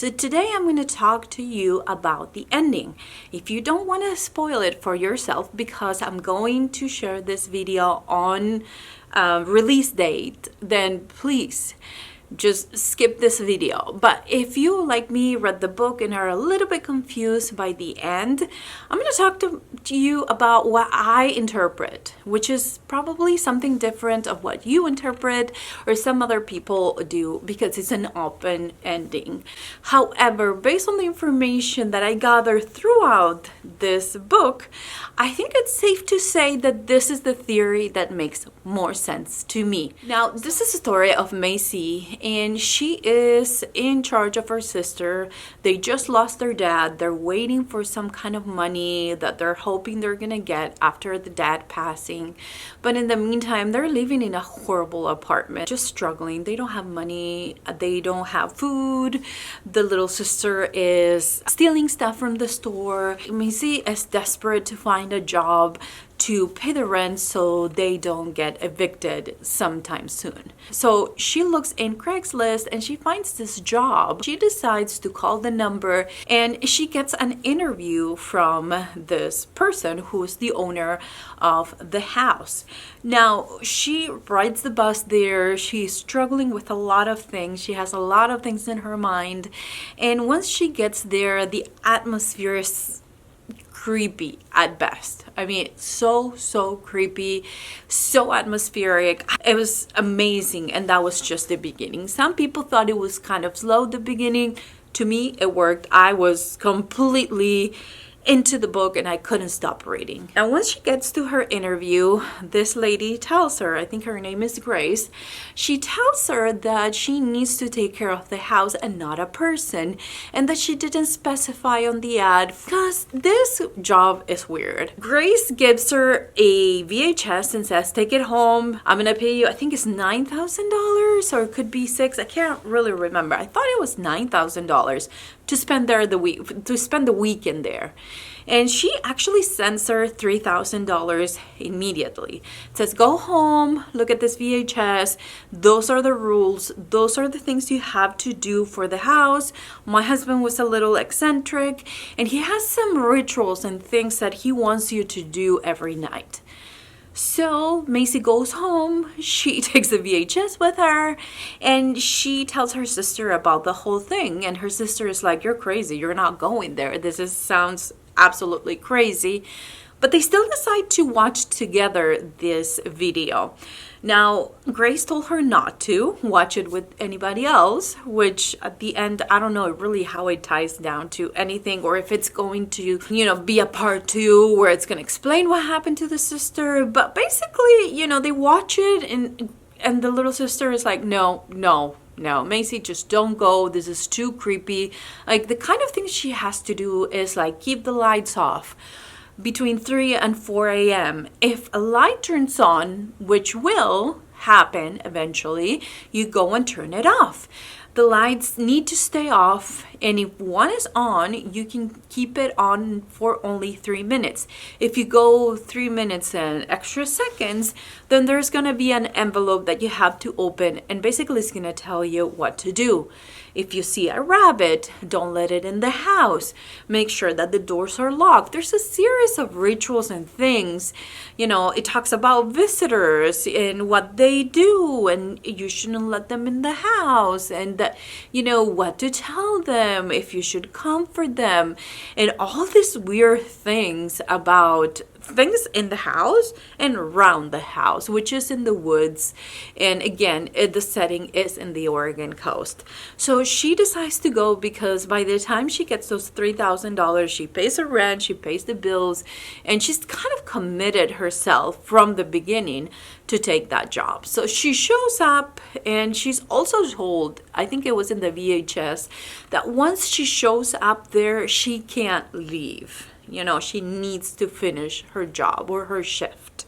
So today I'm going to talk to you about the ending. If you don't want to spoil it for yourself, because I'm going to share this video on release date, then please just skip this video. But if you, like me, read the book and are a little bit confused by the end, I'm going to talk to you about what I interpret, which is probably something different of what you interpret or some other people do, because it's an open ending. However, based on the information that I gathered throughout this book, I think it's safe to say that this is the theory that makes more sense to me. Now, this is a story of Macy, and she is in charge of her sister. They just lost their dad. They're waiting for some kind of money that they're hoping they're gonna get after the dad passing. But in the meantime, they're living in a horrible apartment, just struggling. They don't have money. They don't have food. The little sister is stealing stuff from the store. Macy is desperate to find a job to pay the rent so they don't get evicted sometime soon. So she looks in Craigslist and she finds this job. She decides to call the number and she gets an interview from this person who's the owner of the house. Now, she rides the bus there. She's struggling with a lot of things. She has a lot of things in her mind. And once she gets there, the atmosphere is creepy at best. I mean, so creepy, so atmospheric. It was amazing, and that was just the beginning. Some people thought it was kind of slow at the beginning. To me, it worked. I was completely into the book and I couldn't stop reading. And once she gets to her interview, this lady tells her, I think her name is Grace, she tells her that she needs to take care of the house and not a person, and that she didn't specify on the ad because this job is weird. Grace gives her a VHS and says, take it home. I'm gonna pay you, I think it's $9,000 or it could be $6,000. I can't really remember. I thought it was $9,000 to spend the weekend there. And she actually sends her $3,000 immediately. It says, go home, look at this VHS. Those are the rules. Those are the things you have to do for the house. My husband was a little eccentric, and he has some rituals and things that he wants you to do every night. So Macy goes home, she takes the VHS with her, and she tells her sister about the whole thing. And her sister is like, you're crazy, you're not going there. Sounds absolutely crazy. But they still decide to watch together this video. Now, Grace told her not to watch it with anybody else, which at the end, I don't know really how it ties down to anything, or if it's going to, be a part 2 where it's going to explain what happened to the sister. But basically, they watch it and the little sister is like, no, Macy, just don't go. This is too creepy. Like, the kind of thing she has to do is like keep the lights off between 3 and 4 a.m. If a light turns on, which will happen eventually, you go and turn it off. The lights need to stay off, and if one is on, you can keep it on for only 3 minutes. If you go 3 minutes and extra seconds, then there's gonna be an envelope that you have to open, and basically it's gonna tell you what to do. If you see a rabbit, don't let it in the house. Make sure that the doors are locked. There's a series of rituals and things. It talks about visitors and what they do, and you shouldn't let them in the house, and that, what to tell them, if you should comfort them, and all these weird things about things in the house and around the house, which is in the woods. And again, the setting is in the Oregon coast. So she decides to go because by the time she gets those $3,000, she pays her rent, she pays the bills, and she's kind of committed herself from the beginning to take that job. So she shows up, and she's also told, I think it was in the VHS, that once she shows up there, she can't leave. She needs to finish her job or her shift.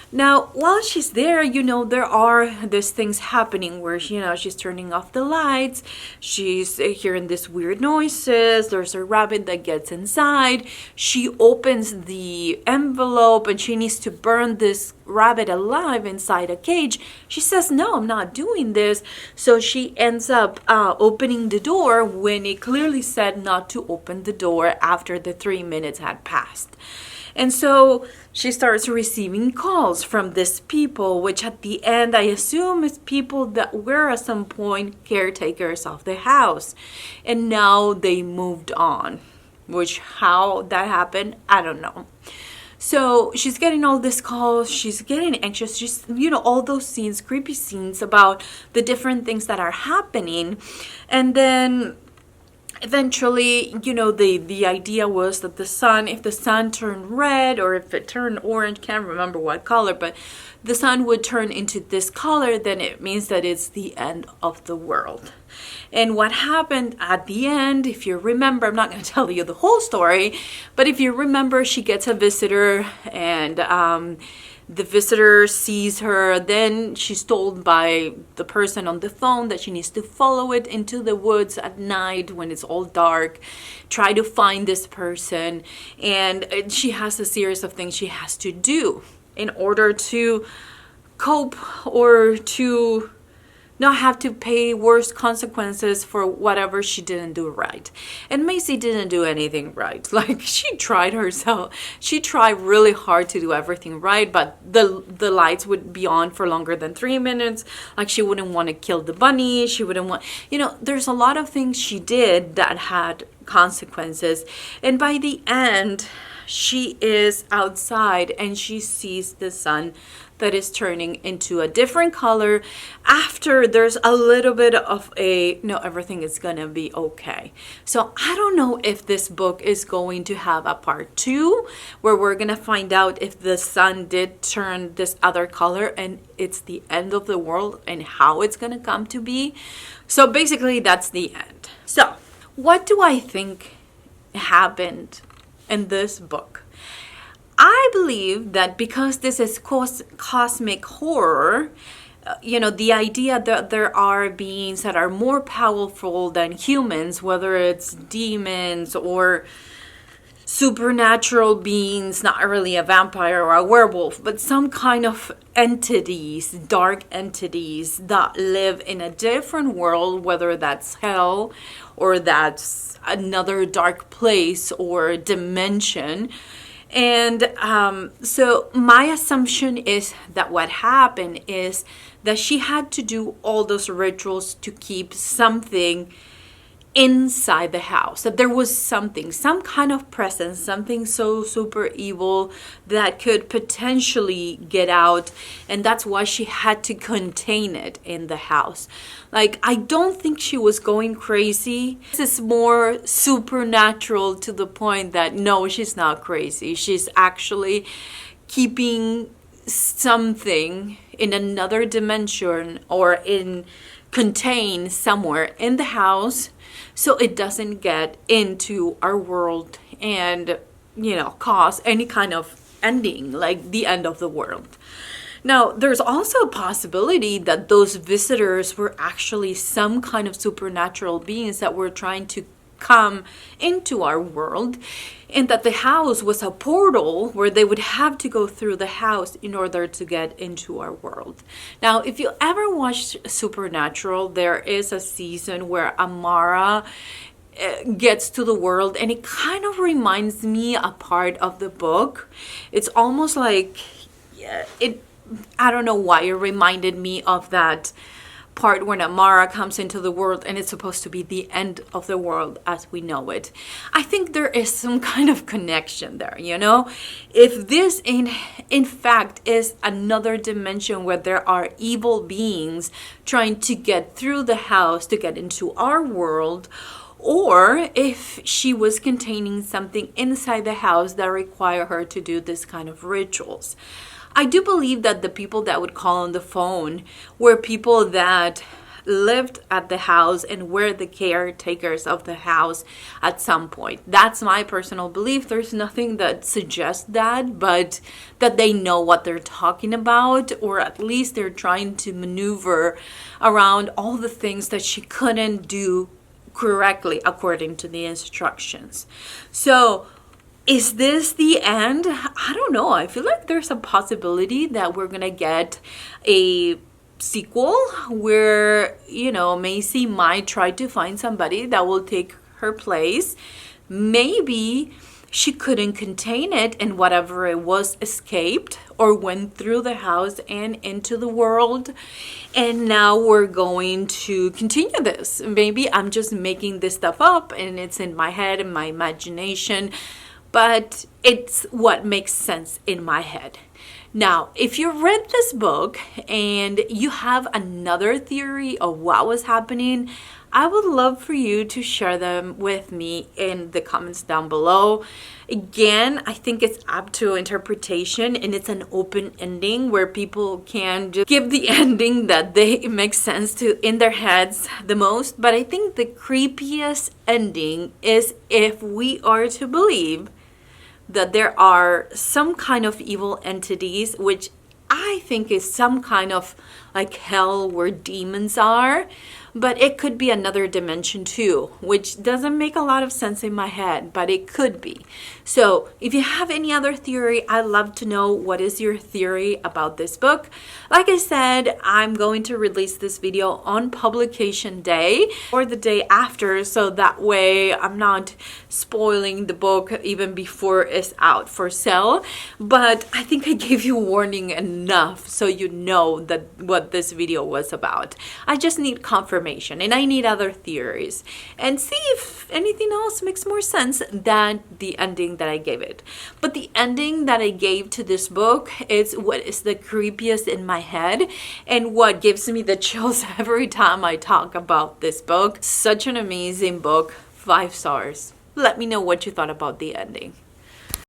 Now, while she's there, there are these things happening where, she's turning off the lights. She's hearing these weird noises. There's a rabbit that gets inside. She opens the envelope and she needs to burn this rabbit alive inside a cage. She says, no, I'm not doing this. So she ends up opening the door when it clearly said not to open the door after the 3 minutes had passed. And so she starts receiving calls from these people, which at the end, I assume is people that were at some point caretakers of the house. And now they moved on, which how that happened, I don't know. So she's getting all these calls, she's getting anxious, just, all those scenes, creepy scenes about the different things that are happening. And then eventually, the idea was that if the sun turned red or if it turned orange, can't remember what color, but the sun would turn into this color, then it means that it's the end of the world. And what happened at the end, if you remember, I'm not going to tell you the whole story, but if you remember, she gets a visitor and the visitor sees her. Then she's told by the person on the phone that she needs to follow it into the woods at night when it's all dark, try to find this person. And she has a series of things she has to do in order to cope or to not have to pay worse consequences for whatever she didn't do right. And Macy didn't do anything right. Like, she tried herself. She tried really hard to do everything right, but the lights would be on for longer than 3 minutes. Like, she wouldn't want to kill the bunny. She wouldn't want, there's a lot of things she did that had consequences. And by the end, she is outside and she sees the sun that is turning into a different color after there's a little bit of everything is gonna be okay. So I don't know if this book is going to have a part 2 where we're gonna find out if the sun did turn this other color and it's the end of the world and how it's gonna come to be. So basically that's the end. So what do I think happened in this book? I believe that because this is cosmic horror, the idea that there are beings that are more powerful than humans, whether it's demons or supernatural beings, not really a vampire or a werewolf, but some kind of entities, dark entities that live in a different world, whether that's hell or that's another dark place or dimension. And so my assumption is that what happened is that she had to do all those rituals to keep something inside the house, that there was something, some kind of presence, something so super evil that could potentially get out, and that's why she had to contain it in the house. Like, I don't think she was going crazy. This is more supernatural to the point that no, she's not crazy. She's actually keeping something in another dimension or contained somewhere in the house so it doesn't get into our world and, cause any kind of ending, like the end of the world. Now, there's also a possibility that those visitors were actually some kind of supernatural beings that were trying to come into our world, and that the house was a portal where they would have to go through the house in order to get into our world. Now, if you ever watched Supernatural, there is a season where Amara gets to the world, and it kind of reminds me a part of the book. It's almost like I don't know why it reminded me of that part when Amara comes into the world and it's supposed to be the end of the world as we know it. I think there is some kind of connection there, If this in fact is another dimension where there are evil beings trying to get through the house to get into our world, or if she was containing something inside the house that require her to do this kind of rituals. I do believe that the people that would call on the phone were people that lived at the house and were the caretakers of the house at some point. That's my personal belief. There's nothing that suggests that, but that they know what they're talking about, or at least they're trying to maneuver around all the things that she couldn't do correctly according to the instructions. So is this the end? I don't know. I feel like there's a possibility that we're gonna get a sequel where, Macy might try to find somebody that will take her place. Maybe she couldn't contain it, and whatever it was escaped or went through the house and into the world. And now we're going to continue this. Maybe I'm just making this stuff up and it's in my head and my imagination, but it's what makes sense in my head. Now, if you read this book and you have another theory of what was happening, I would love for you to share them with me in the comments down below. Again, I think it's up to interpretation, and it's an open ending where people can just give the ending that they make sense to in their heads the most. But I think the creepiest ending is if we are to believe that there are some kind of evil entities, which I think is some kind of like hell where demons are, but it could be another dimension too, which doesn't make a lot of sense in my head, but it could be. So if you have any other theory, I'd love to know what is your theory about this book. Like I said, I'm going to release this video on publication day or the day after, so that way I'm not spoiling the book even before it's out for sale. But I think I gave you warning enough so you know that what this video was about. I just need confirmation, and I need other theories, and see if anything else makes more sense than the ending that I gave it. But the ending that I gave to this book is what is the creepiest in my head, and what gives me the chills every time I talk about this book. Such an amazing book. 5 stars. Let me know what you thought about the ending.